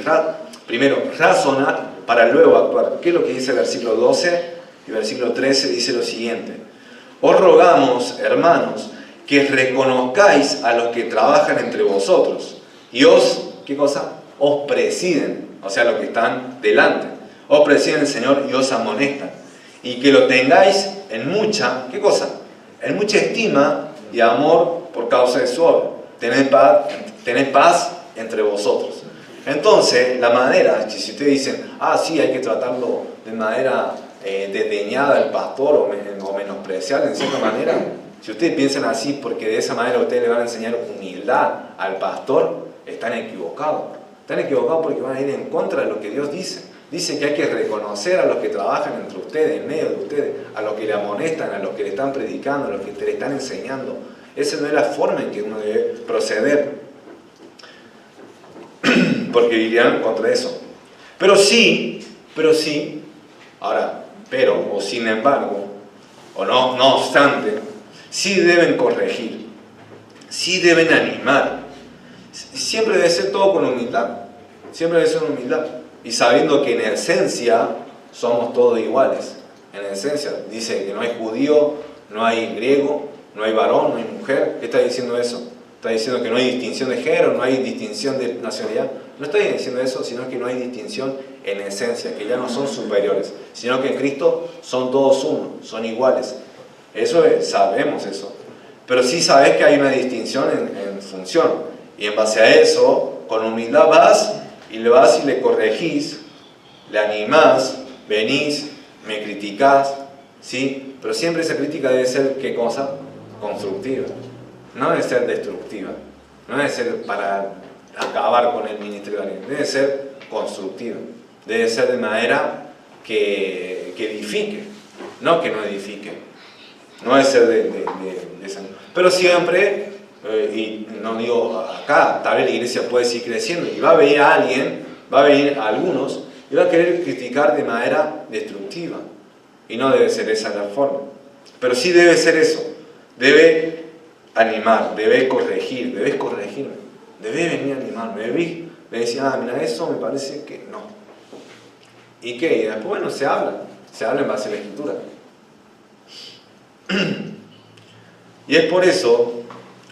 Speaker 1: primero razonar para luego actuar. ¿Qué es lo que dice el versículo 12 y versículo 13? Dice lo siguiente: os rogamos, hermanos, que reconozcáis a los que trabajan entre vosotros y ¿qué cosa? Os presiden, o sea, los que están delante. Os presiden el Señor y os amonestan. Y que lo tengáis en mucha, ¿qué cosa? En mucha estima y amor por causa de su obra. Tened paz entre vosotros. Entonces, la manera, si ustedes dicen, sí, hay que tratarlo de manera desdeñada al pastor o menospreciar en cierta manera, si ustedes piensan así porque de esa manera ustedes le van a enseñar humildad al pastor, están equivocados. Están equivocados porque van a ir en contra de lo que Dios dice. Dice que hay que reconocer a los que trabajan entre ustedes, en medio de ustedes, a los que le amonestan, a los que le están predicando, a los que te le están enseñando. Esa no es la forma en que uno debe proceder, porque irían contra eso. Pero sí, o sin embargo, o no obstante, sí deben corregir, sí deben animar. Siempre debe ser todo con humildad, siempre debe ser humildad. Y sabiendo que en esencia somos todos iguales. En esencia, dice que no hay judío, no hay griego, no hay varón, no hay mujer. ¿Qué está diciendo eso? Está diciendo que no hay distinción de género, no hay distinción de nacionalidad. No está diciendo eso, sino que no hay distinción en esencia, que ya no son superiores, sino que en Cristo son todos uno, son iguales. Eso sabemos eso. Pero sí sabes que hay una distinción en función. Y en base a eso, con humildad vas y le corregís, le animás, venís, me criticás, ¿sí? Pero siempre esa crítica debe ser, ¿qué cosa? Constructiva. No debe ser destructiva. No debe ser para acabar con el ministerio de alguien. Debe ser constructiva. Debe ser de manera que edifique, no que no edifique. No debe ser de esa. Pero siempre... y no digo acá, tal vez la iglesia puede seguir creciendo y va a venir alguien, va a venir algunos y va a querer criticar de manera destructiva y no debe ser esa la forma, pero sí debe ser eso, debe animar, debe corregirme, debe venir a animarme, debe decir, mira, eso me parece que no. ¿Y qué? Y después, bueno, se habla en base a la Escritura. Y es por eso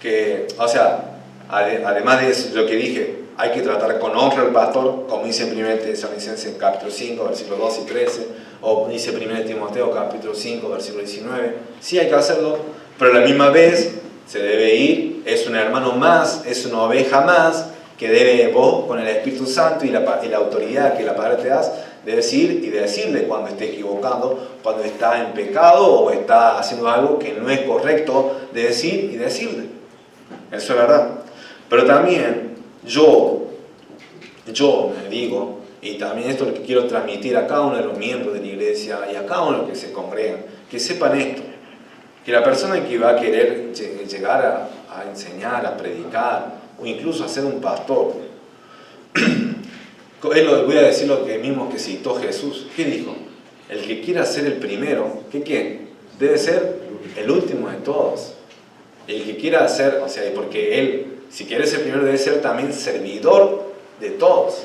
Speaker 1: que, o sea, además de eso, lo que dije, hay que tratar con honra al pastor, como dice en 1 Tesalonicenses capítulo 5, versículos 12 y 13, o dice 1 Timoteo capítulo 5, versículo 19. Sí hay que hacerlo, pero a la misma vez se debe ir, es un hermano más, es una oveja más, que debe vos, con el Espíritu Santo y la autoridad que la palabra te das, debes ir y decirle cuando esté equivocando, cuando está en pecado o está haciendo algo que no es correcto, debes ir y decirle. Eso es verdad. Pero también yo me digo, y también esto es lo que quiero transmitir a cada uno de los miembros de la iglesia y a cada uno de los que se congregan, que sepan esto, que la persona que va a querer llegar a enseñar, a predicar, o incluso a ser un pastor, voy a decir lo mismo que citó Jesús. ¿Qué dijo? El que quiera ser el primero, ¿qué? Debe ser el último de todos. El que quiera ser, o sea, porque él, si quiere ser primero, debe ser también servidor de todos.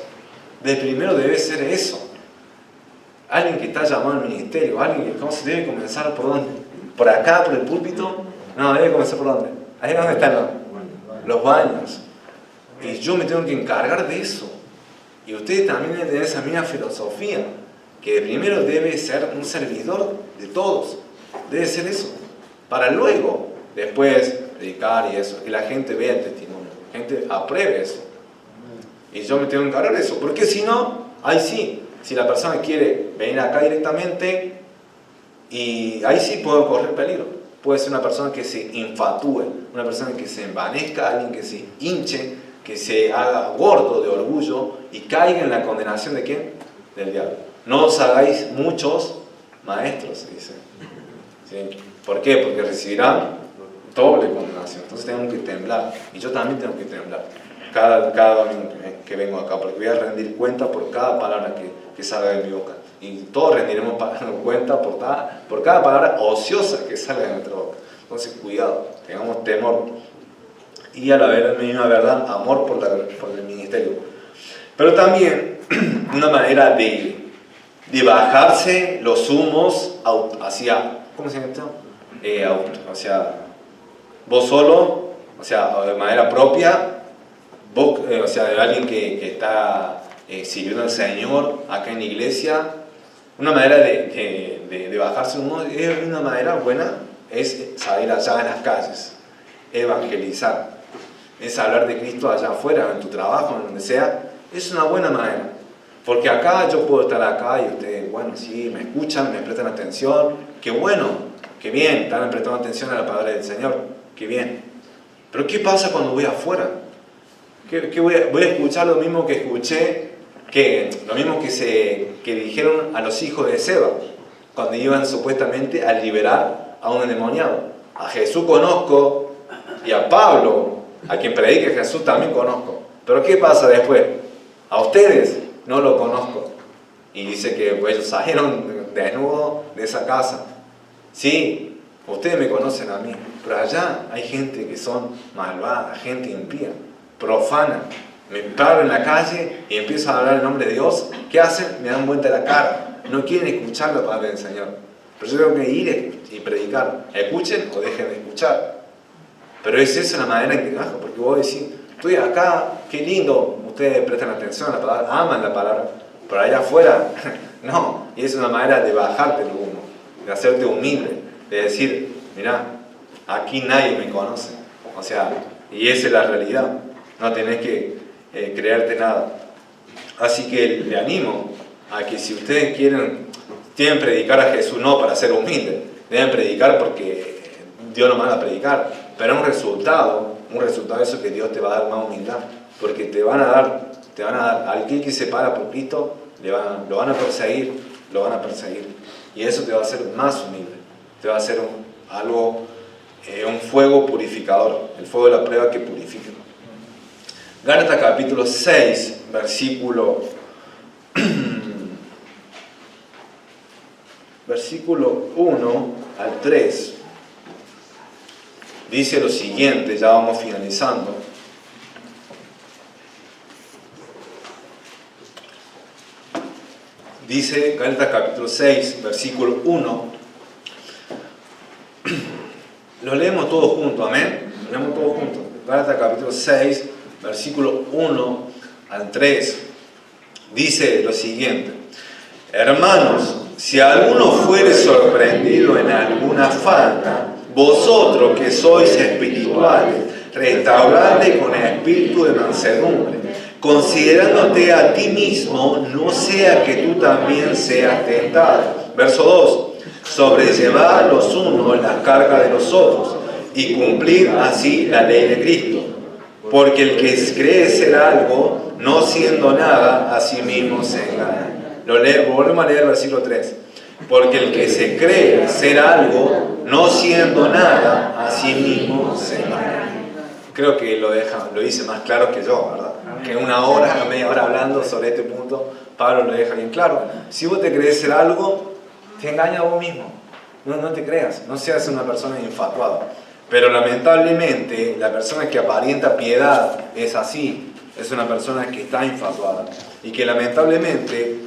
Speaker 1: De primero debe ser eso. Alguien que está llamado al ministerio, alguien que debe comenzar por dónde. ¿Por acá, por el púlpito? No, debe comenzar por dónde. Ahí es donde están los baños. Y yo me tengo que encargar de eso. Y ustedes también deben tener esa misma filosofía, que primero debe ser un servidor de todos. Debe ser eso. Para luego, después, predicar y eso. Que la gente vea el testimonio. La gente apruebe eso. Y yo me tengo que encargar de eso. Porque si no, ahí sí. Si la persona quiere venir acá directamente, y ahí sí puede correr peligro. Puede ser una persona que se infatué, una persona que se envanezca, alguien que se hinche, que se haga gordo de orgullo y caiga en la condenación de ¿quién? Del diablo. No os hagáis muchos maestros, dice. ¿Sí? ¿Por qué? Porque recibirán doble condenación. Entonces tenemos que temblar. Y yo también tengo que temblar. Cada domingo que vengo acá, porque voy a rendir cuenta por cada palabra que salga de mi boca. Y todos rendiremos cuenta por cada palabra ociosa que salga de nuestra boca. Entonces, cuidado, tengamos temor. Y a la misma verdad, amor por el ministerio. Pero también una manera de bajarse los humos hacia, ¿cómo se llama esto? Hacia vos solo, o sea, de manera propia, vos, o sea, de alguien que está sirviendo al Señor acá en la iglesia. Una manera de bajarse un humo, es una manera buena, es salir allá en las calles, evangelizar, es hablar de Cristo allá afuera, en tu trabajo, en donde sea. Es una buena manera, porque acá yo puedo estar acá y ustedes, bueno, sí, me escuchan, me prestan atención, qué bueno, qué bien, están prestando atención a la palabra del Señor, qué bien. Pero ¿qué pasa cuando voy afuera? ¿Qué voy a escuchar lo mismo que escuché, lo mismo que dijeron a los hijos de Seba, cuando iban supuestamente a liberar a un endemoniado? A Jesús conozco y a Pablo, a quien predique Jesús, también conozco. Pero ¿qué pasa después? A ustedes no lo conozco. Y dice que ellos salieron desnudos de esa casa. Sí, ustedes me conocen a mí, pero allá hay gente que son malvada, gente impía, profana. Me paro en la calle y empiezo a hablar en nombre de Dios. ¿Qué hacen? Me dan vuelta la cara. No quieren escuchar la palabra del Señor. Pero yo tengo que ir y predicar. Escuchen o dejen de escuchar. Pero es esa la manera en que bajo, porque vos decís, estoy acá, qué lindo, ustedes prestan atención a la palabra, aman la palabra, pero allá afuera, no. Y es una manera de bajarte el humo, de hacerte humilde, de decir, mirá, aquí nadie me conoce. O sea, y esa es la realidad. No tenés que creerte nada. Así que le animo a que si ustedes tienen predicar a Jesús no para ser humildes, deben predicar porque Dios nos manda a predicar, pero un resultado eso que Dios te va a dar más humildad, porque te van a dar al que se para por Cristo, lo van a perseguir, y eso te va a hacer más humilde, te va a hacer un fuego purificador, el fuego de la prueba que purifica. Gálatas capítulo 6, versículo 1 al 3. Dice lo siguiente, ya vamos finalizando. Dice Gálatas capítulo 6, versículo 1. Lo leemos todos juntos, amén. Lo leemos todos juntos. Gálatas capítulo 6, versículo 1 al 3. Dice lo siguiente: hermanos, si alguno fuere sorprendido en alguna falta, vosotros que sois espirituales, restauradle con espíritu de mansedumbre, considerándote a ti mismo, no sea que tú también seas tentado. Verso 2. Sobrellevad los unos las cargas de los otros, y cumplid así la ley de Cristo. Porque el que cree ser algo, no siendo nada, a sí mismo se engaña. Volvemos a leer el versículo 3. Porque el que se cree ser algo, no siendo nada, a sí mismo se engaña. Creo que lo dice más claro que yo, ¿verdad? Que una media hora hablando sobre este punto, Pablo lo deja bien claro. Si vos te crees ser algo, te engañas a vos mismo. No te creas, no seas una persona infatuada. Pero lamentablemente, la persona que aparenta piedad es así. Es una persona que está infatuada. Y que lamentablemente,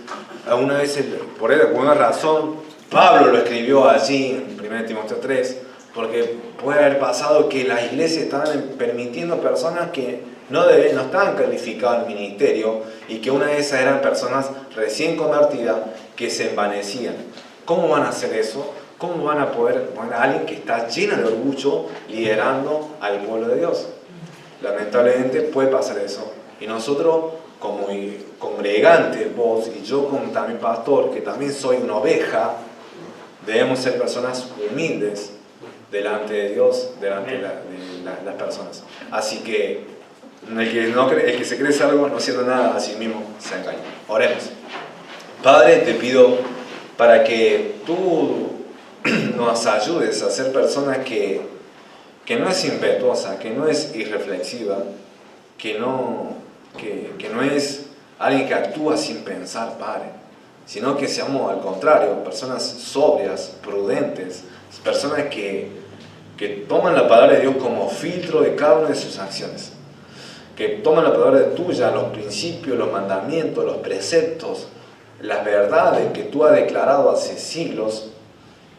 Speaker 1: alguna vez, por alguna razón, Pablo lo escribió allí en 1 Timoteo 3, porque puede haber pasado que las iglesias estaban permitiendo personas que no estaban calificadas al ministerio, y que una de esas eran personas recién convertidas que se envanecían. ¿Cómo van a hacer eso? ¿Cómo van a poder poner a alguien que está lleno de orgullo liderando al pueblo de Dios? Lamentablemente puede pasar eso. Y nosotros, como congregantes, vos y yo como también pastor, que también soy una oveja, debemos ser personas humildes delante de Dios, delante de las personas. Así que el que se cree algo, no siendo nada, a sí mismo se engaña. Oremos. Padre, te pido para que tú nos ayudes a ser personas que no es impetuosa, que no es irreflexiva, que no es alguien que actúa sin pensar, Padre, sino que seamos al contrario, personas sobrias, prudentes, personas que toman la palabra de Dios como filtro de cada una de sus acciones, que toman la palabra tuya, los principios, los mandamientos, los preceptos, las verdades que tú has declarado hace siglos,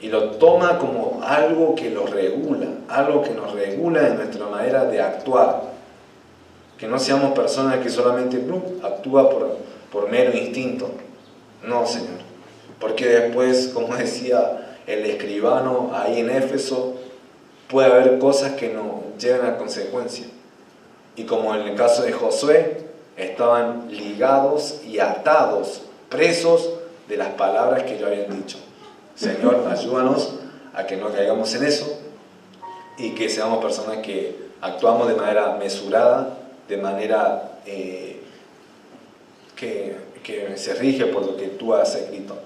Speaker 1: y lo toma como algo que lo regula, algo que nos regula en nuestra manera de actuar. Que no seamos personas que solamente actúa por mero instinto. No, Señor. Porque después, como decía el escribano ahí en Éfeso, puede haber cosas que nos lleven a consecuencia. Y como en el caso de Josué, estaban ligados y atados, presos de las palabras que yo habían dicho. Señor, ayúdanos a que no caigamos en eso y que seamos personas que actuamos de manera mesurada, de manera que se rige por lo que tú has escrito.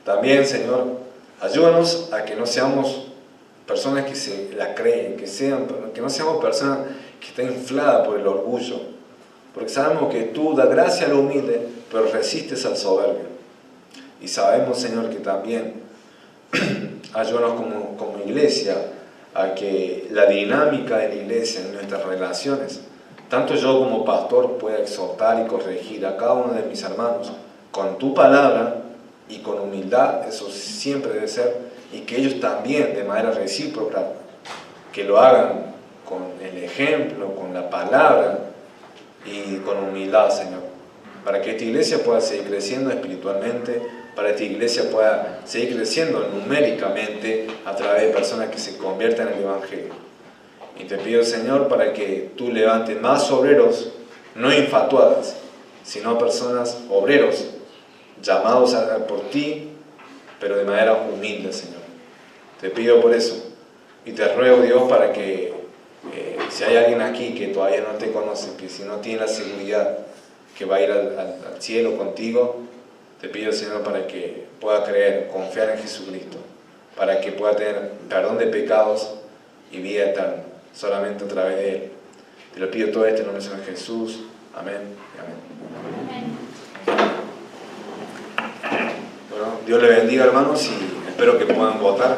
Speaker 1: También, Señor, ayúdanos a que no seamos personas que se la creen, que no seamos personas que estén infladas por el orgullo, porque sabemos que tú das gracia al humilde, pero resistes al soberbio. Y sabemos, Señor, que también ayúdanos como iglesia a que la dinámica de la iglesia en nuestras relaciones, tanto yo como pastor pueda exhortar y corregir a cada uno de mis hermanos con tu palabra y con humildad, eso siempre debe ser, y que ellos también de manera recíproca, que lo hagan con el ejemplo, con la palabra y con humildad, Señor, para que esta iglesia pueda seguir creciendo espiritualmente, para que esta iglesia pueda seguir creciendo numéricamente a través de personas que se conviertan en el Evangelio. Y te pido, Señor, para que tú levantes más obreros, no infatuadas, sino personas, obreros, llamados por ti, pero de manera humilde, Señor. Te pido por eso. Y te ruego, Dios, para que si hay alguien aquí que todavía no te conoce, que si no tiene la seguridad que va a ir al cielo contigo, te pido, Señor, para que pueda creer, confiar en Jesucristo, para que pueda tener perdón de pecados y vida eterna, solamente a través de Él. Te lo pido todo esto en el nombre de Jesús. Amén y amén. Bueno, Dios le bendiga, hermanos, y espero que puedan votar.